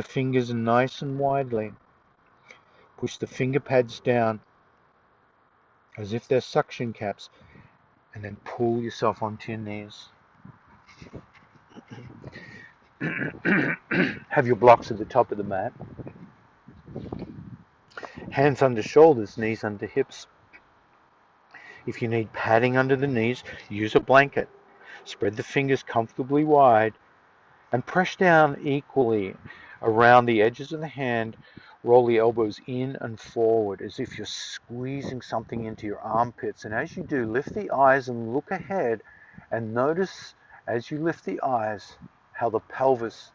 the fingers nice and widely. Push the finger pads down as if they're suction caps, and then pull yourself onto your knees. Have your blocks at the top of the mat. Hands under shoulders, knees under hips. If you need padding under the knees, use a blanket. Spread the fingers comfortably wide and press down equally around the edges of the hand. Roll the elbows in and forward as if you're squeezing something into your armpits. And as you do, lift the eyes and look ahead, and notice as you lift the eyes how the pelvis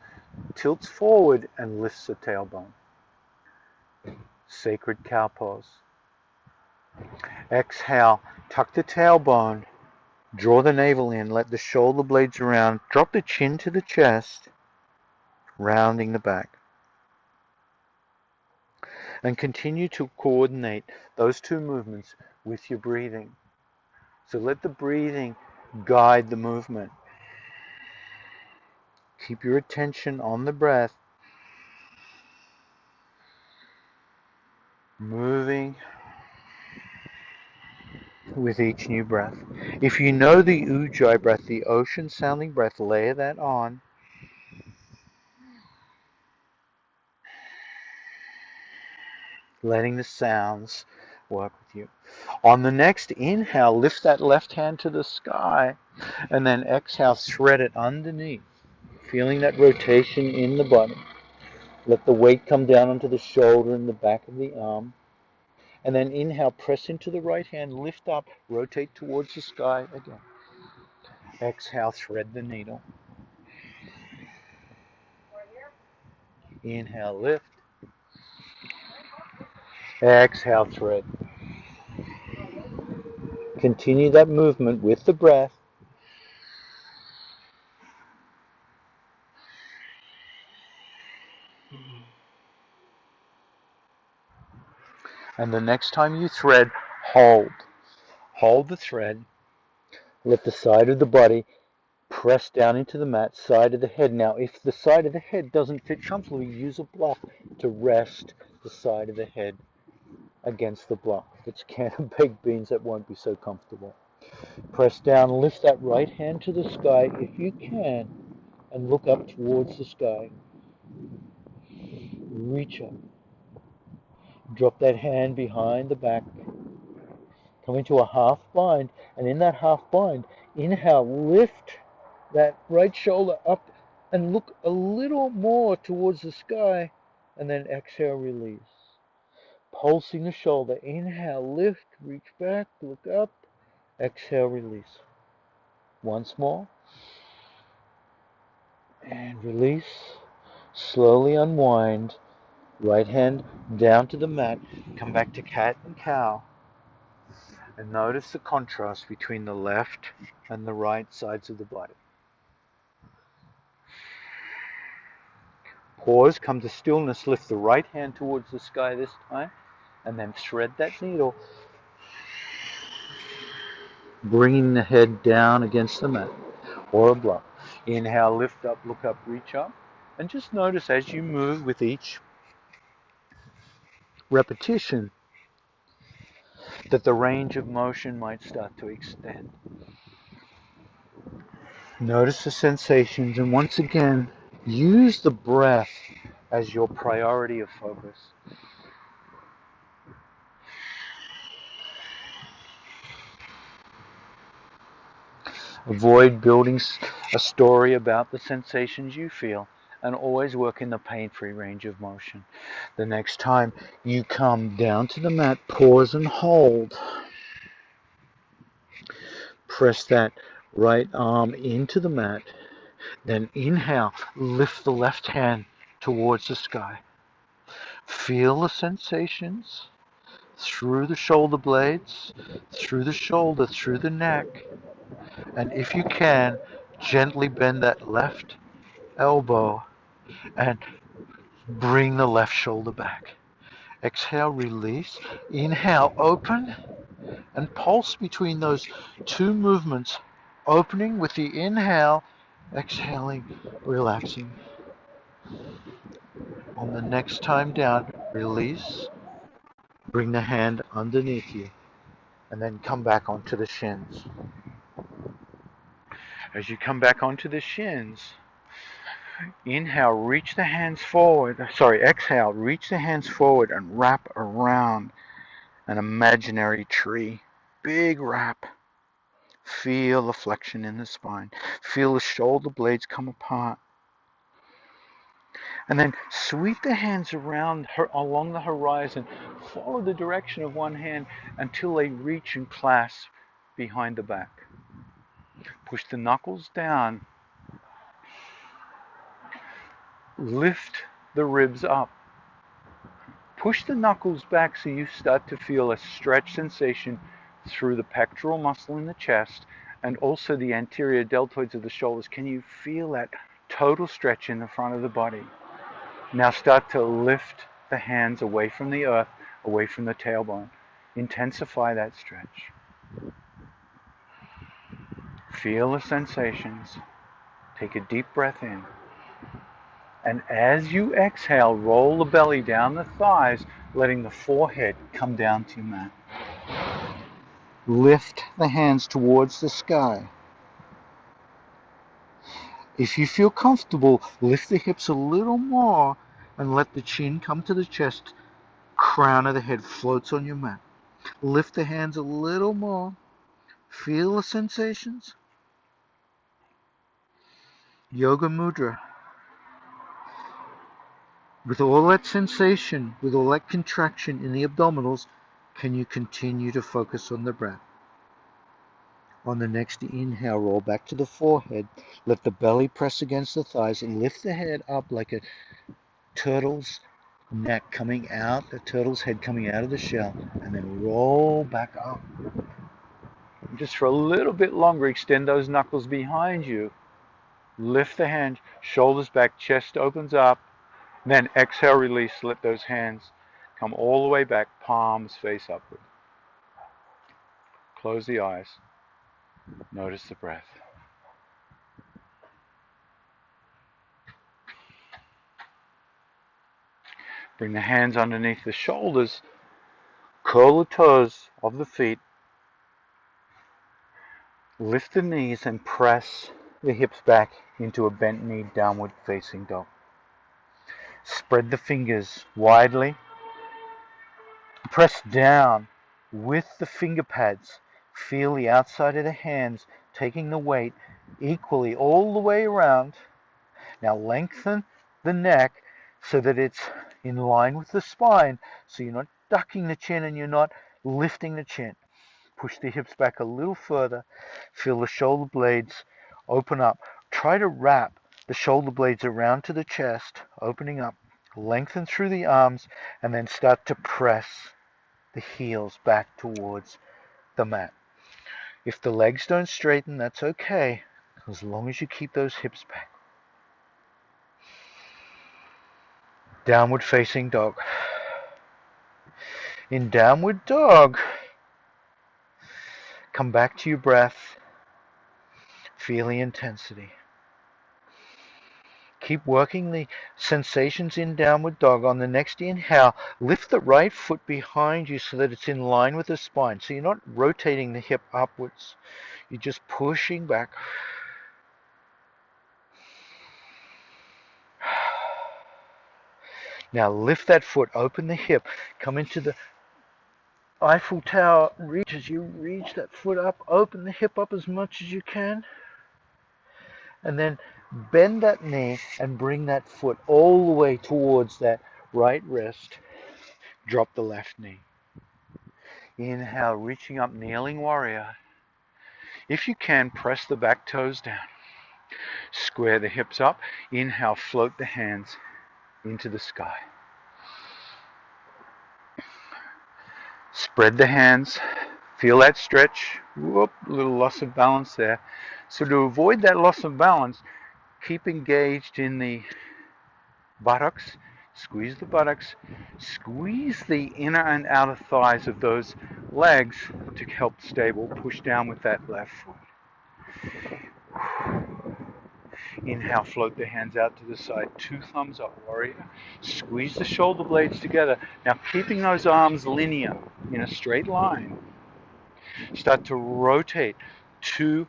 tilts forward and lifts the tailbone. Sacred cow pose. Exhale, tuck the tailbone, draw the navel in, let the shoulder blades around, drop the chin to the chest, rounding the back. And continue to coordinate those two movements with your breathing. So let the breathing guide the movement. Keep your attention on the breath, moving with each new breath. If you know the Ujjayi breath, the ocean sounding breath, layer that on. Letting the sounds work with you. On the next inhale, lift that left hand to the sky, and then exhale, thread it underneath, feeling that rotation in the body. Let the weight come down onto the shoulder and the back of the arm. And then inhale, press into the right hand, lift up, rotate towards the sky again. Exhale, thread the needle. Inhale, lift. Exhale, thread. Continue that movement with the breath. And the next time you thread, hold. Hold the thread. Let the side of the body press down into the mat, side of the head. Now, if the side of the head doesn't fit comfortably, use a block to rest the side of the head against the block. If it's a can of baked beans, that won't be so comfortable. Press down, lift that right hand to the sky if you can, and look up towards the sky. Reach up. Drop that hand behind the back. Come into a half bind, and in that half bind, inhale, lift that right shoulder up and look a little more towards the sky, and then exhale, release. Pulsing the shoulder, inhale, lift, reach back, look up, exhale, release. Once more, and release. Slowly unwind, right hand down to the mat, come back to cat and cow, and notice the contrast between the left and the right sides of the body. Pause, come to stillness, lift the right hand towards the sky this time, and then thread that needle, bringing the head down against the mat or a block. Inhale, lift up, look up, reach up, and just notice as you move with each repetition that the range of motion might start to extend. Notice the sensations, and once again, use the breath as your priority of focus. Avoid building a story about the sensations you feel, and always work in the pain-free range of motion. The next time you come down to the mat, pause and hold. Press that right arm into the mat. Then inhale, lift the left hand towards the sky. Feel the sensations through the shoulder blades, through the shoulder, through the neck. And if you can, gently bend that left elbow and bring the left shoulder back. Exhale, release. Inhale, open, and pulse between those two movements. Opening with the inhale, exhaling, relaxing. On the next time down, release, bring the hand underneath you, and then come back onto the shins. As you come back onto the shins, inhale, reach the hands forward. Sorry, exhale, reach the hands forward and wrap around an imaginary tree. Big wrap. Feel the flexion in the spine. Feel the shoulder blades come apart. And then sweep the hands around along the horizon. Follow the direction of one hand until they reach and clasp behind the back. Push the knuckles down. Lift the ribs up. Push the knuckles back so you start to feel a stretch sensation through the pectoral muscle in the chest and also the anterior deltoids of the shoulders. Can you feel that total stretch in the front of the body? Now start to lift the hands away from the earth, away from the tailbone. Intensify that stretch. Feel the sensations. Take a deep breath in. And as you exhale, roll the belly down the thighs, letting the forehead come down to your mat. Lift the hands towards the sky. If you feel comfortable, lift the hips a little more and let the chin come to the chest. Crown of the head floats on your mat. Lift the hands a little more. Feel the sensations. Yoga Mudra. With all that sensation, with all that contraction in the abdominals, can you continue to focus on the breath? On the next inhale, roll back to the forehead. Let the belly press against the thighs and lift the head up like a turtle's neck coming out, the turtle's head coming out of the shell, and then roll back up. Just for a little bit longer, extend those knuckles behind you. Lift the hands, shoulders back, chest opens up. Then exhale, release, let those hands come all the way back, palms face upward. Close the eyes. Notice the breath. Bring the hands underneath the shoulders. Curl the toes of the feet. Lift the knees and press the hips back into a bent knee, downward facing dog. Spread the fingers widely. Press down with the finger pads. Feel the outside of the hands taking the weight equally all the way around. Now lengthen the neck so that it's in line with the spine, so you're not ducking the chin and you're not lifting the chin. Push the hips back a little further. Feel the shoulder blades open up. Try to wrap the shoulder blades around to the chest, opening up. Lengthen through the arms and then start to press the heels back towards the mat. If the legs don't straighten, that's okay, as long as you keep those hips back. Downward facing dog. In downward dog, come back to your breath. Feel the intensity. Keep working the sensations in downward dog. On the next inhale, lift the right foot behind you so that it's in line with the spine. So you're not rotating the hip upwards. You're just pushing back. Now lift that foot, open the hip, come into the Eiffel Tower reach. As you reach that foot up, open the hip up as much as you can. And then bend that knee and bring that foot all the way towards that right wrist. Drop the left knee. Inhale, reaching up, kneeling warrior. If you can, press the back toes down. Square the hips up. Inhale, float the hands into the sky. Spread the hands. Feel that stretch. Whoop, little loss of balance there. So to avoid that loss of balance, keep engaged in the buttocks. Squeeze the buttocks. Squeeze the inner and outer thighs of those legs to help stable. Push down with that left foot. Inhale, float the hands out to the side. 2 thumbs up, warrior. Squeeze the shoulder blades together. Now keeping those arms linear in a straight line. Start to rotate to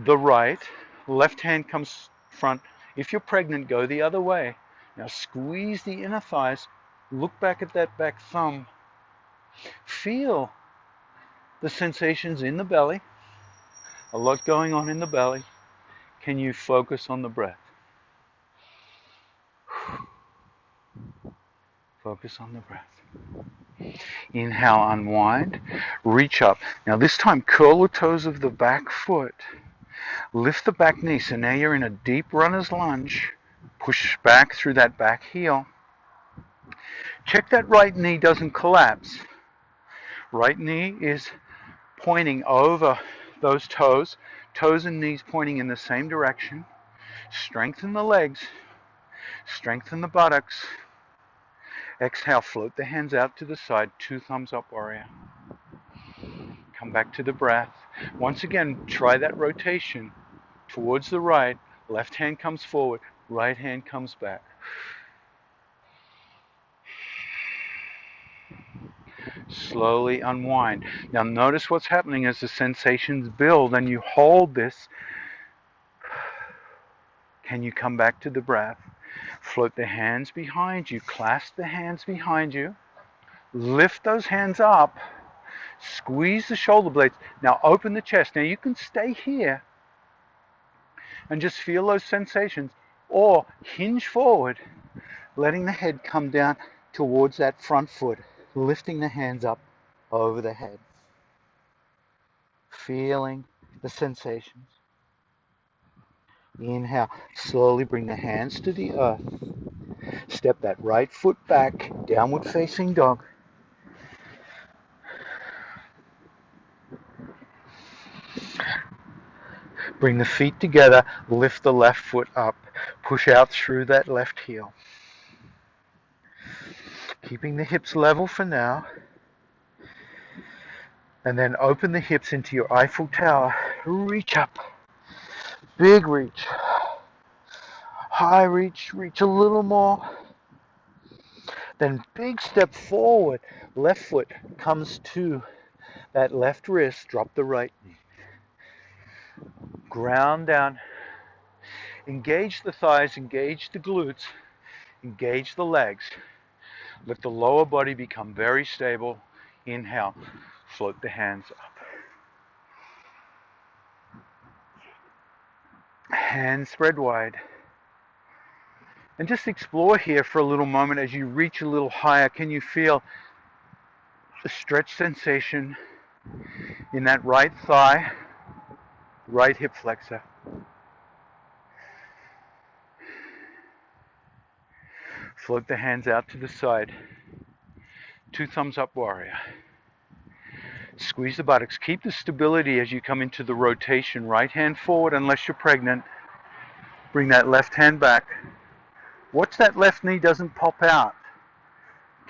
the right. Left hand comes front. If you're pregnant, go the other way. Now squeeze the inner thighs. Look back at that back thumb. Feel the sensations in the belly. A lot going on in the belly. Can you focus on the breath? Focus on the breath. Inhale, unwind, reach up. Now this time curl the toes of the back foot. Lift the back knee. So now you're in a deep runner's lunge. Push back through that back heel. Check that right knee doesn't collapse. Right knee is pointing over those toes. Toes and knees pointing in the same direction. Strengthen the legs. Strengthen the buttocks. Exhale, float the hands out to the side. 2 thumbs up, warrior. Come back to the breath. Once again, try that rotation towards the right. Left hand comes forward. Right hand comes back. Slowly unwind. Now notice what's happening as the sensations build and you hold this. Can you come back to the breath? Float the hands behind you. Clasp the hands behind you. Lift those hands up. Squeeze the shoulder blades. Now open the chest. Now you can stay here and just feel those sensations, or hinge forward, letting the head come down towards that front foot, lifting the hands up over the head. Feeling the sensations. Inhale, slowly bring the hands to the earth. Step that right foot back, downward facing dog. Bring the feet together, lift the left foot up, push out through that left heel. Keeping the hips level for now. And then open the hips into your Eiffel Tower. Reach up. Big reach. High reach, reach a little more. Then big step forward. Left foot comes to that left wrist. Drop the right knee. Ground down. Engage the thighs, engage the glutes, engage the legs. Let the lower body become very stable. Inhale, float the hands up. Hands spread wide. And just explore here for a little moment as you reach a little higher. Can you feel the stretch sensation in that right thigh, right hip flexor? Float the hands out to the side. 2 thumbs up, warrior. Squeeze the buttocks. Keep the stability as you come into the rotation. Right hand forward unless you're pregnant. Bring that left hand back. Watch that left knee doesn't pop out.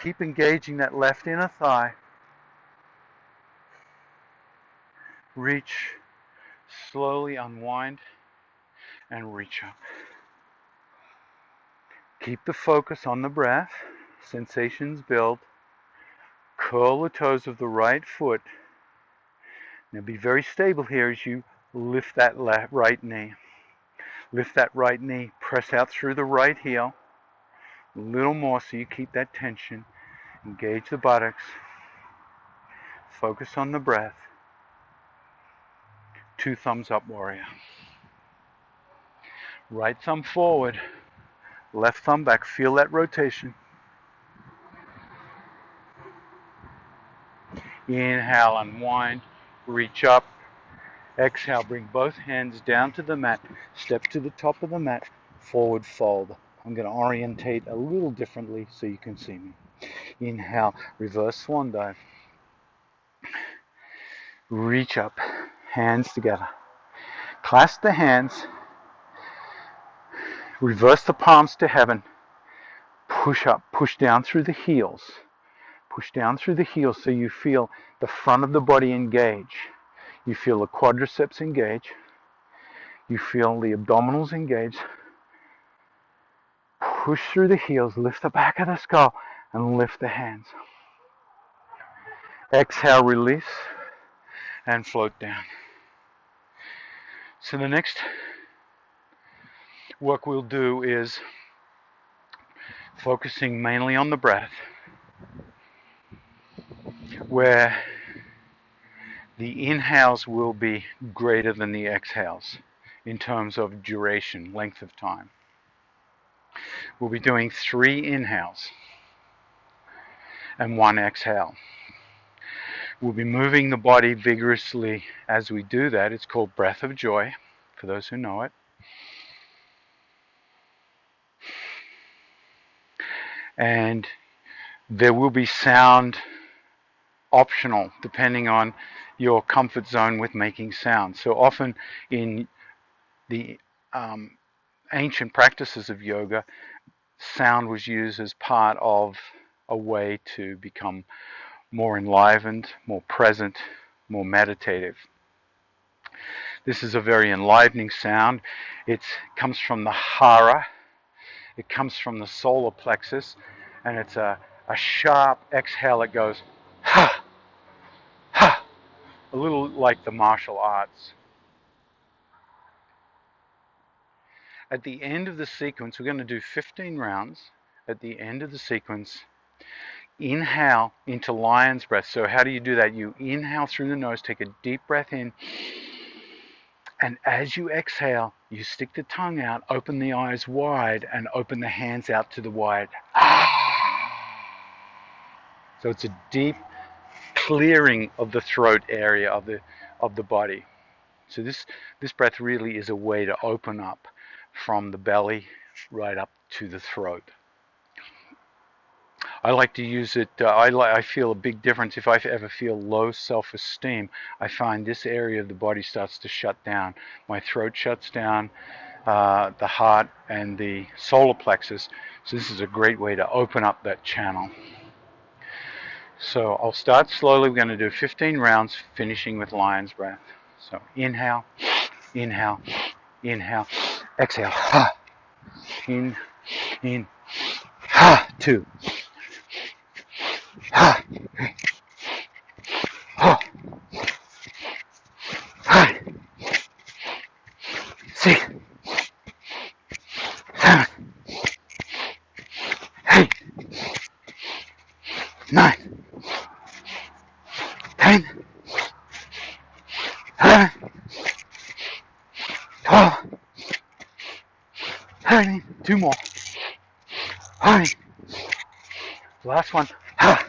Keep engaging that left inner thigh. Reach. Slowly unwind and reach up. Keep the focus on the breath. Sensations build. Curl the toes of the right foot. Now be very stable here as you lift that right knee. Lift that right knee. Press out through the right heel. A little more so you keep that tension. Engage the buttocks. Focus on the breath. 2 thumbs up, warrior. Right thumb forward. Left thumb back. Feel that rotation. Inhale, unwind, reach up. Exhale, bring both hands down to the mat. Step to the top of the mat, forward fold. I'm going to orientate a little differently so you can see me. Inhale, reverse swan dive. Reach up, hands together. Clasp the hands. Reverse the palms to heaven. Push up, push down through the heels. Push down through the heels so you feel the front of the body engage. You feel the quadriceps engage. You feel the abdominals engage. Push through the heels, lift the back of the skull, and lift the hands. Exhale, release, and float down. So the next work we'll do is focusing mainly on the breath, where the inhales will be greater than the exhales in terms of duration, length of time. We'll be doing 3 inhales and 1 exhale. We'll be moving the body vigorously as we do that. It's called breath of joy, for those who know it. And there will be sound optional depending on your comfort zone with making sound. So often in the ancient practices of yoga, sound was used as part of a way to become more enlivened, more present, more meditative. This is a very enlivening sound. It comes from the hara, it comes from the solar plexus, and it's a sharp exhale that goes ha, ha, a little like the martial arts. At the end of the sequence, we're going to do 15 rounds. At the end of the sequence, inhale into lion's breath. So how do you do that? You inhale through the nose, take a deep breath in, and as you exhale, you stick the tongue out, open the eyes wide, and open the hands out to the wide. So it's a deep clearing of the throat area of the body. So this breath really is a way to open up from the belly right up to the throat. I like to use it. I feel a big difference if I ever feel low self-esteem. I find this area of the body starts to shut down. My throat shuts down, the heart and the solar plexus. So this is a great way to open up that channel. So I'll start slowly. We're going to do 15 rounds, finishing with lion's breath. So inhale, inhale, inhale, exhale. Ha. In, ha. 2. Ha. Ha. Ha. 6. 7. 8. 9. 10. 11. 12. 13. 2 more. 14. Last one. Ha.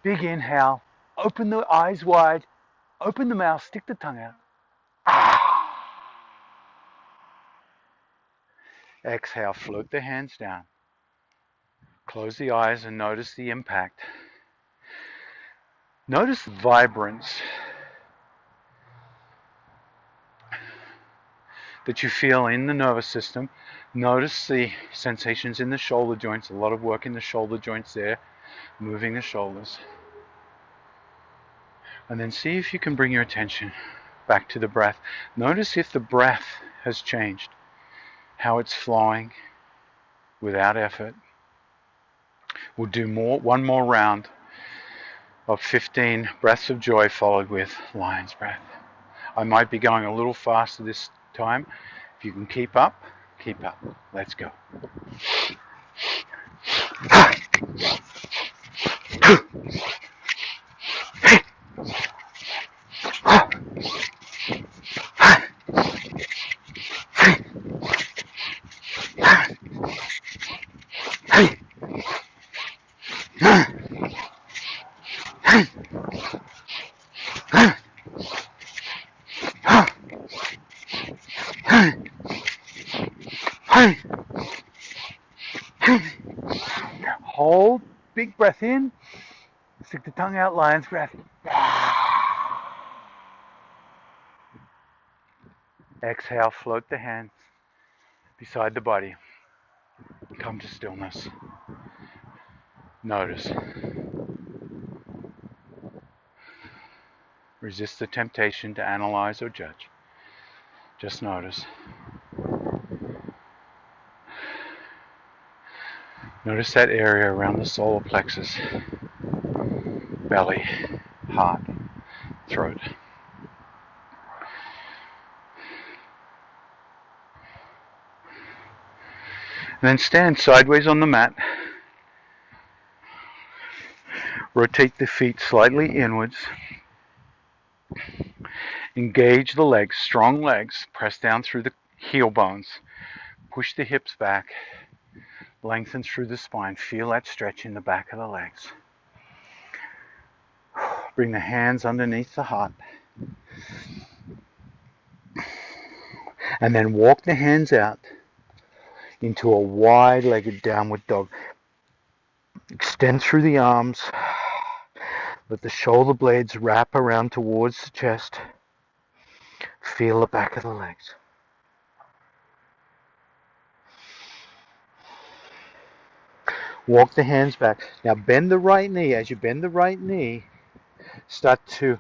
Big inhale. Open the eyes wide. Open the mouth. Stick the tongue out. Exhale. Float the hands down. Close the eyes and notice the impact. Notice the vibrance that you feel in the nervous system. Notice the sensations in the shoulder joints. A lot of work in the shoulder joints there, moving the shoulders. And then see if you can bring your attention back to the breath. Notice if the breath has changed, how it's flowing without effort. We'll do one more round of 15 breaths of joy followed with lion's breath. I might be going a little faster this time. If you can keep up, keep up. Let's go. Hold, big breath in, stick the tongue out, lion's breath. Exhale, float the hands beside the body. Come to stillness. Notice. Resist the temptation to analyze or judge. Just notice. Notice that area around the solar plexus, belly, heart, throat. And then stand sideways on the mat. Rotate the feet slightly inwards. Engage the legs, strong legs. Press down through the heel bones. Push the hips back. Lengthen through the spine. Feel that stretch in the back of the legs. Bring the hands underneath the heart. And then walk the hands out into a wide-legged downward dog. Extend through the arms. Let the shoulder blades wrap around towards the chest. Feel the back of the legs. Walk the hands back. Now bend the right knee. As you bend the right knee, start to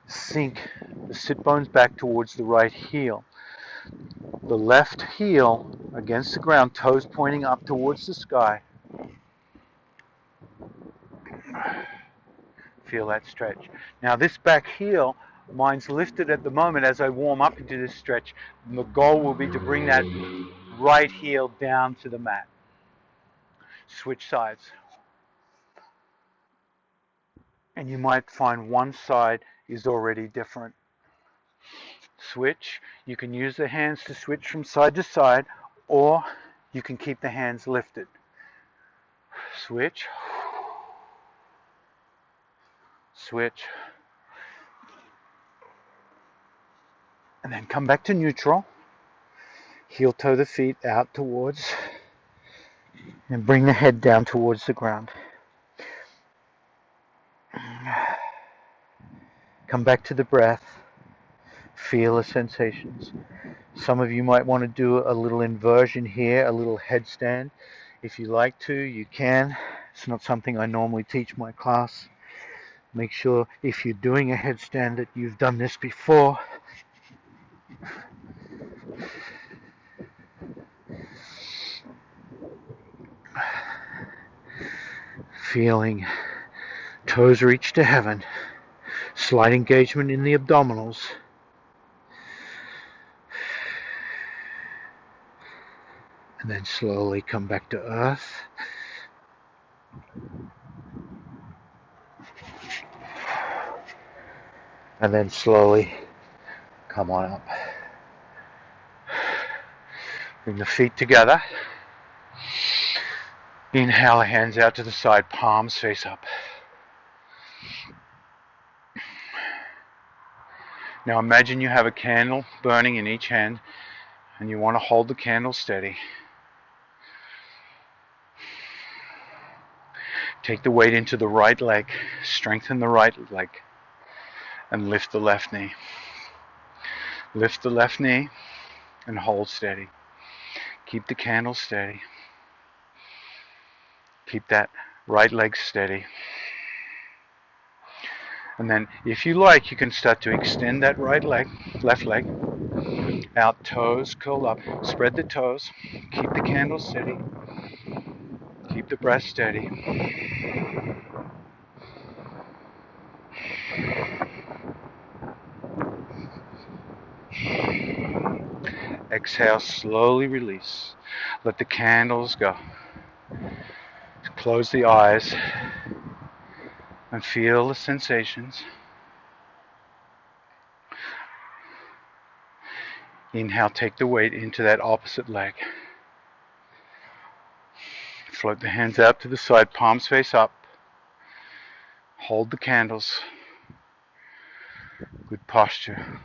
sink the sit bones back towards the right heel. The left heel against the ground, toes pointing up towards the sky. Feel that stretch. Now this back heel, mine's lifted at the moment as I warm up into this stretch. The goal will be to bring that right heel down to the mat. Switch sides. And you might find one side is already different. Switch. You can use the hands to switch from side to side, or you can keep the hands lifted. Switch. Switch. And then come back to neutral. Heel toe the feet out towards, and bring the head down towards the ground. Come back to the breath. Feel the sensations. Some of you might want to do a little inversion here, a little headstand. If you like to, you can. It's not something I normally teach my class. Make sure if you're doing a headstand that you've done this before. Feeling toes reach to heaven. Slight engagement in the abdominals. And then slowly come back to earth. And then slowly come on up. Bring the feet together. Inhale, hands out to the side, palms face up. Now imagine you have a candle burning in each hand and you want to hold the candle steady. Take the weight into the right leg, strengthen the right leg, and lift the left knee. Lift the left knee and hold steady. Keep the candle steady. Keep that right leg steady. And then if you like, you can start to extend that right leg, left leg, out, toes curl up. Spread the toes. Keep the candle steady. Keep the breath steady. Exhale, slowly release. Let the candles go. Close the eyes and feel the sensations. Inhale, take the weight into that opposite leg. Float the hands out to the side, palms face up. Hold the candles. Good posture.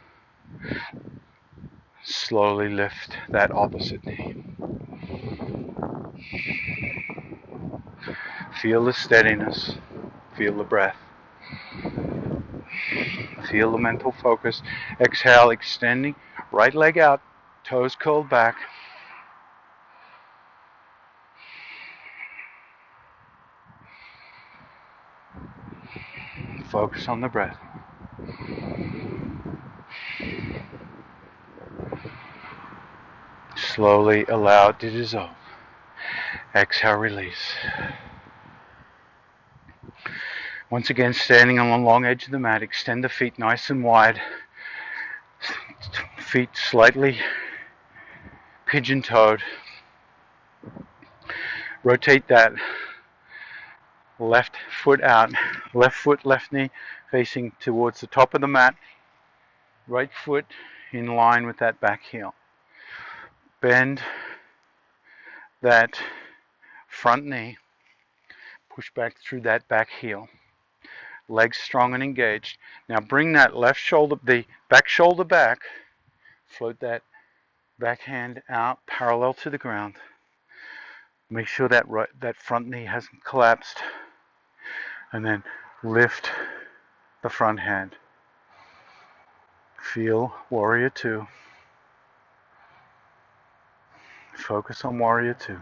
Slowly lift that opposite knee. Feel the steadiness. Feel the breath. Feel the mental focus. Exhale, extending. Right leg out. Toes curled back. Focus on the breath. Slowly allow it to dissolve. Exhale, release. Once again, standing on the long edge of the mat, extend the feet nice and wide. Feet slightly pigeon-toed. Rotate that left foot out. Left foot, left knee facing towards the top of the mat. Right foot in line with that back heel. Bend that front knee. Push back through that back heel. Legs strong and engaged. Now bring that left shoulder, the back shoulder back. Float that back hand out parallel to the ground. Make sure that that front knee hasn't collapsed. And then lift the front hand. Feel Warrior Two. Focus on Warrior Two.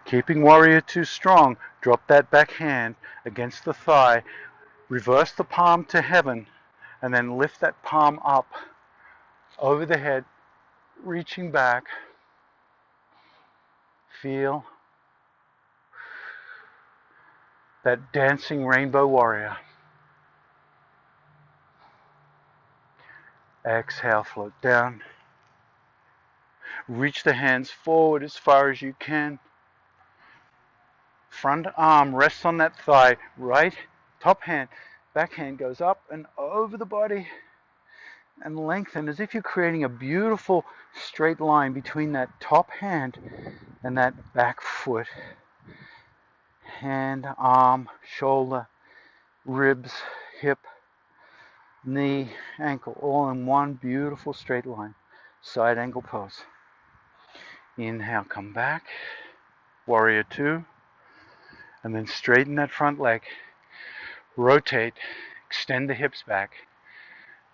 Keeping Warrior Two strong, drop that back hand against the thigh. Reverse the palm to heaven, and then lift that palm up over the head, reaching back. Feel that dancing rainbow warrior. Exhale, float down. Reach the hands forward as far as you can. Front arm rests on that thigh. Right top hand, back hand goes up and over the body and lengthen as if you're creating a beautiful straight line between that top hand and that back foot. Hand, arm, shoulder, ribs, hip, knee, ankle, all in one beautiful straight line. Side angle pose. Inhale, come back. Warrior Two. And then straighten that front leg. Rotate, extend the hips back,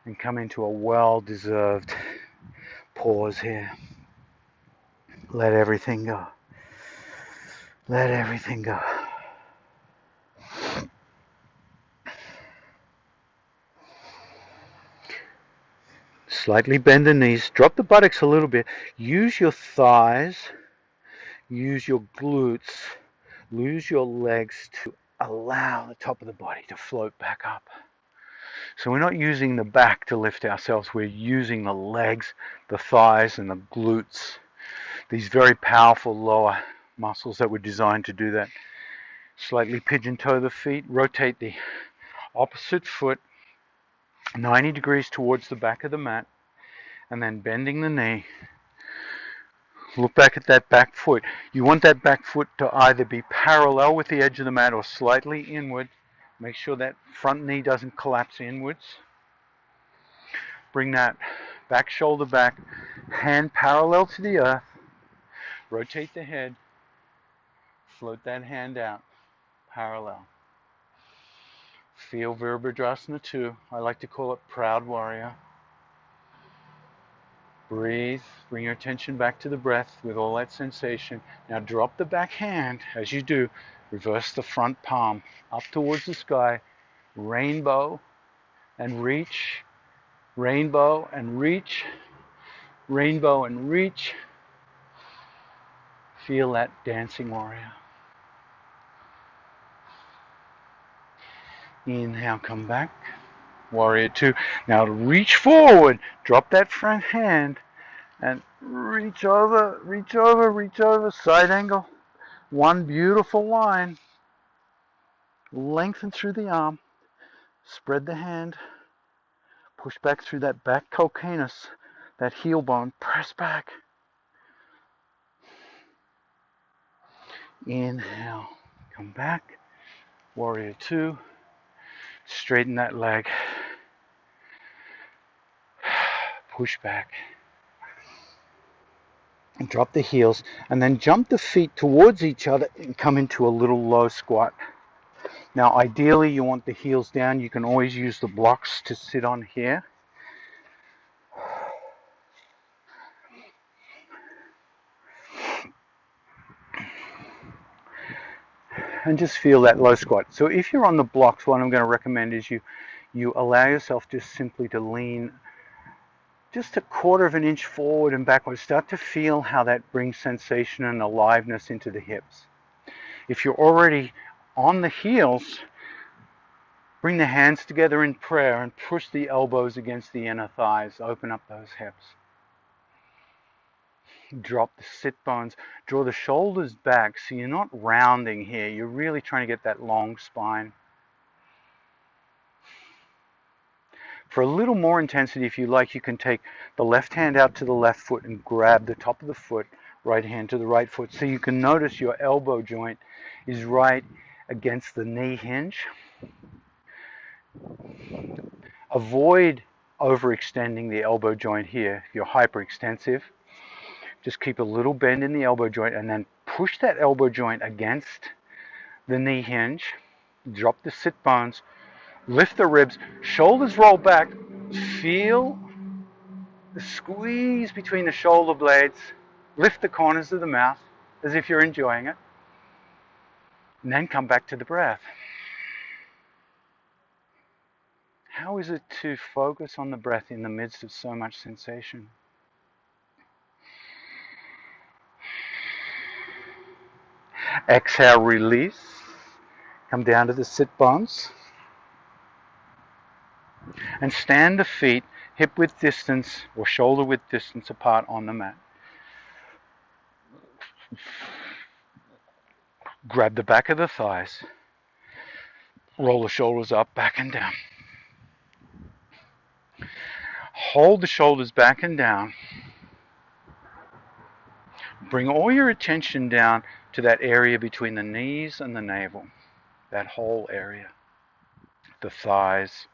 and come into a well-deserved pause here. Let everything go. Let everything go. Slightly bend the knees. Drop the buttocks a little bit. Use your thighs. Use your glutes. Use your legs to allow the top of the body to float back up. So we're not using the back to lift ourselves. We're using the legs, the thighs, and the glutes. These very powerful lower muscles that were designed to do that. Slightly pigeon toe the feet. Rotate the opposite foot 90 degrees towards the back of the mat. And then bending the knee. Look back at that back foot. You want that back foot to either be parallel with the edge of the mat or slightly inward. Make sure that front knee doesn't collapse inwards. Bring that back shoulder back, hand parallel to the earth. Rotate the head. Float that hand out, parallel. Feel Virabhadrasana 2. I like to call it Proud Warrior. Breathe, bring your attention back to the breath with all that sensation. Now drop the back hand. As you do, reverse the front palm up towards the sky. Rainbow and reach. Rainbow and reach. Rainbow and reach. Feel that dancing warrior. Inhale, come back. Warrior Two. Now reach forward. Drop that front hand and reach over, reach over, reach over. Side angle. One beautiful line. Lengthen through the arm. Spread the hand. Push back through that back calcaneus, that heel bone. Press back. Inhale. Come back. Warrior Two. Straighten that leg. Push back. And drop the heels. And then jump the feet towards each other and come into a little low squat. Now, ideally, you want the heels down. You can always use the blocks to sit on here. And just feel that low squat. So if you're on the blocks, what I'm going to recommend is you allow yourself just simply to lean just a quarter of an inch forward and backwards. Start to feel how that brings sensation and aliveness into the hips. If you're already on the heels, bring the hands together in prayer and push the elbows against the inner thighs. Open up those hips. Drop the sit bones. Draw the shoulders back so you're not rounding here. You're really trying to get that long spine. For a little more intensity, if you like, you can take the left hand out to the left foot and grab the top of the foot, right hand to the right foot. So you can notice your elbow joint is right against the knee hinge. Avoid overextending the elbow joint here. If you're hyperextensive, just keep a little bend in the elbow joint and then push that elbow joint against the knee hinge. Drop the sit bones. Lift the ribs. Shoulders roll back. Feel the squeeze between the shoulder blades. Lift the corners of the mouth as if you're enjoying it. And then come back to the breath. How is it to focus on the breath in the midst of so much sensation? Exhale, release. Come down to the sit bones. And stand the feet hip width distance or shoulder width distance apart on the mat. Grab the back of the thighs. Roll the shoulders up, back and down. Hold the shoulders back and down. Bring all your attention down to that area between the knees and the navel. That whole area. The thighs,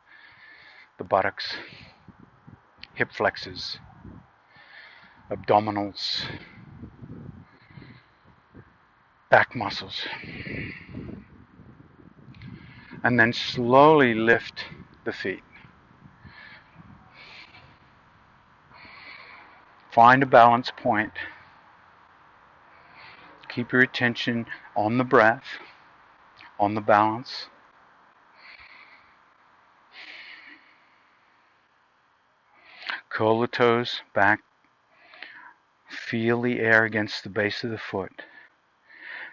the buttocks, hip flexors, abdominals, back muscles. And then slowly lift the feet. Find a balance point. Keep your attention on the breath, on the balance. Curl the toes back. Feel the air against the base of the foot.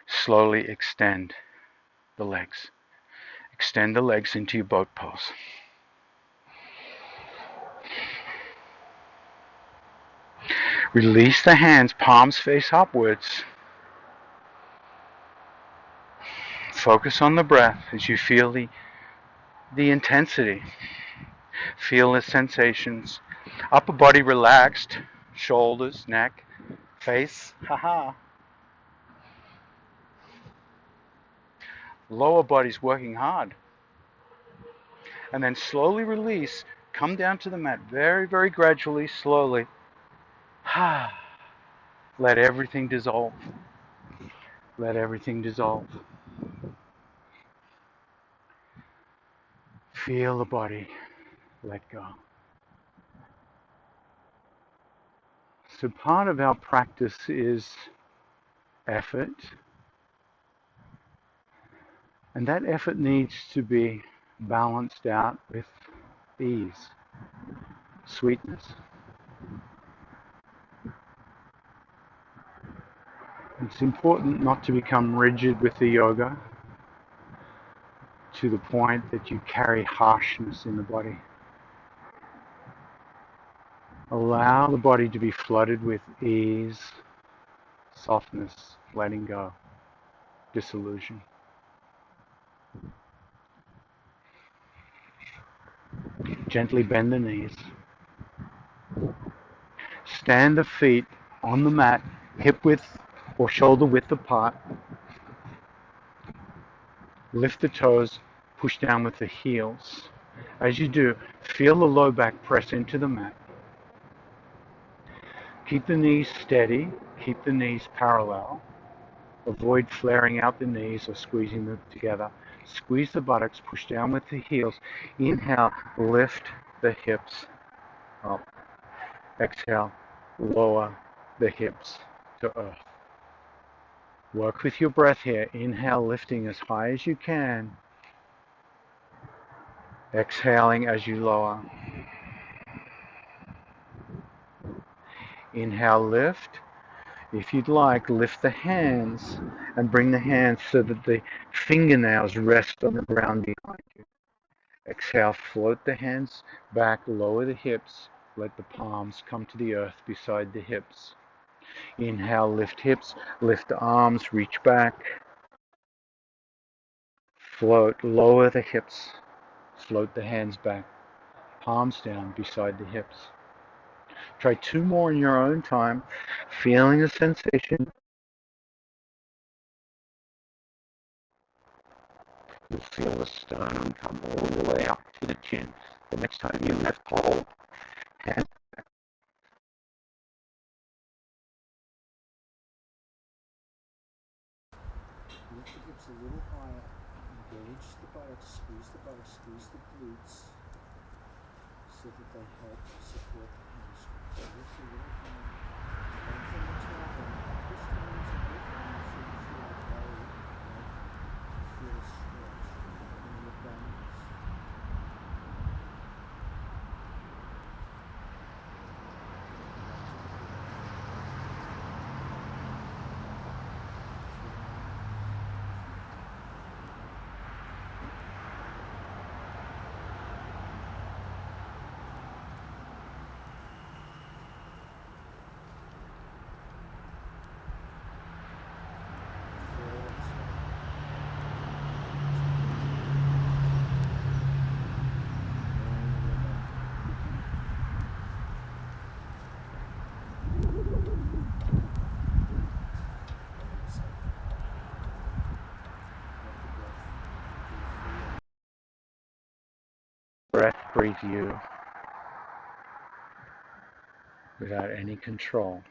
Slowly extend the legs. Extend the legs into your boat pose. Release the hands, palms face upwards. Focus on the breath as you feel the intensity. Feel the sensations. Upper body relaxed, shoulders, neck, face, haha. Lower body's working hard. And then slowly release, come down to the mat very, very gradually, slowly. Let everything dissolve. Let everything dissolve. Feel the body let go. So part of our practice is effort. And that effort needs to be balanced out with ease, sweetness. It's important not to become rigid with the yoga to the point that you carry harshness in the body. Allow the body to be flooded with ease, softness, letting go, disillusion. Gently bend the knees. Stand the feet on the mat, hip width or shoulder width apart. Lift the toes, push down with the heels. As you do, feel the low back press into the mat. Keep the knees steady, keep the knees parallel. Avoid flaring out the knees or squeezing them together. Squeeze the buttocks, push down with the heels. Inhale, lift the hips up. Exhale, lower the hips to earth. Work with your breath here. Inhale, lifting as high as you can. Exhaling as you lower. Inhale, lift. If you'd like, lift the hands and bring the hands so that the fingernails rest on the ground behind you. Exhale, float the hands back, lower the hips. Let the palms come to the earth beside the hips. Inhale, lift hips, lift the arms, reach back. Float, lower the hips. Float the hands back, palms down beside the hips. Try 2 more in your own time, feeling the sensation. You'll feel the sternum come all the way up to the chin. The next time you lift, hold, hands. Lift the hips a little higher, engage the buttocks, squeeze the glutes, so that they help support the hamstrings. So lift a little higher, lengthen the tailbone, push the knees a bit down so you feel the belly, feel a stretch in your abdominals. Breath, breathe you without any control.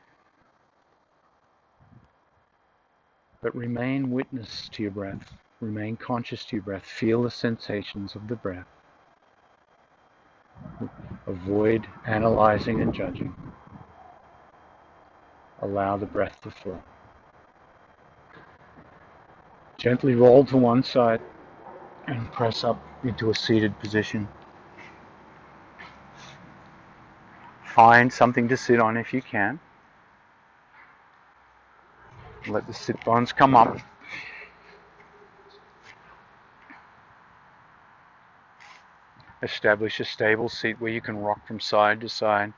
But remain witness to your breath. Remain conscious to your breath. Feel the sensations of the breath. Avoid analyzing and judging. Allow the breath to flow. Gently roll to one side and press up into a seated position. Find something to sit on if you can. Let the sit bones come up. Establish a stable seat where you can rock from side to side.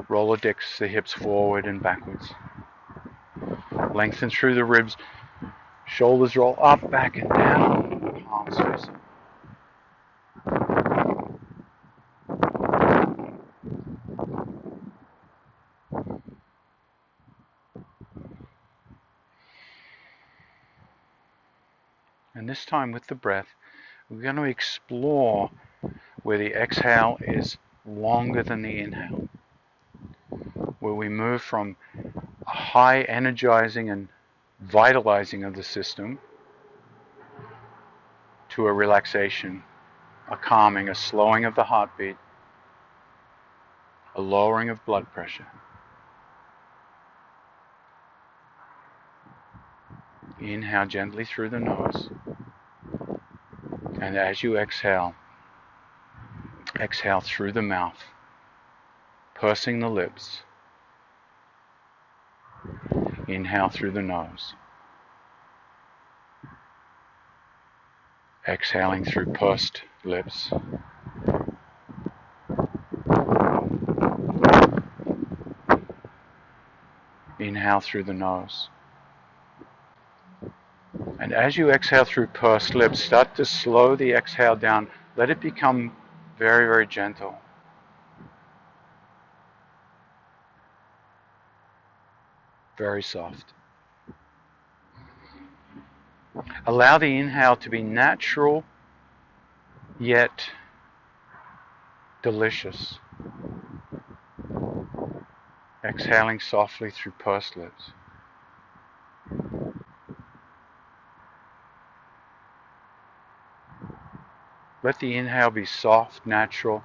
Rolodex the hips forward and backwards. Lengthen through the ribs. Shoulders roll up, back and down. Palms facing. And this time with the breath, we're going to explore where the exhale is longer than the inhale. Where we move from a high energizing and vitalizing of the system to a relaxation, a calming, a slowing of the heartbeat, a lowering of blood pressure. Inhale gently through the nose. And as you exhale, exhale through the mouth, pursing the lips. Inhale through the nose. Exhaling through pursed lips. Inhale through the nose. And as you exhale through pursed lips, start to slow the exhale down. Let it become very, very gentle. Very soft. Allow the inhale to be natural, yet delicious. Exhaling softly through pursed lips. Let the inhale be soft, natural,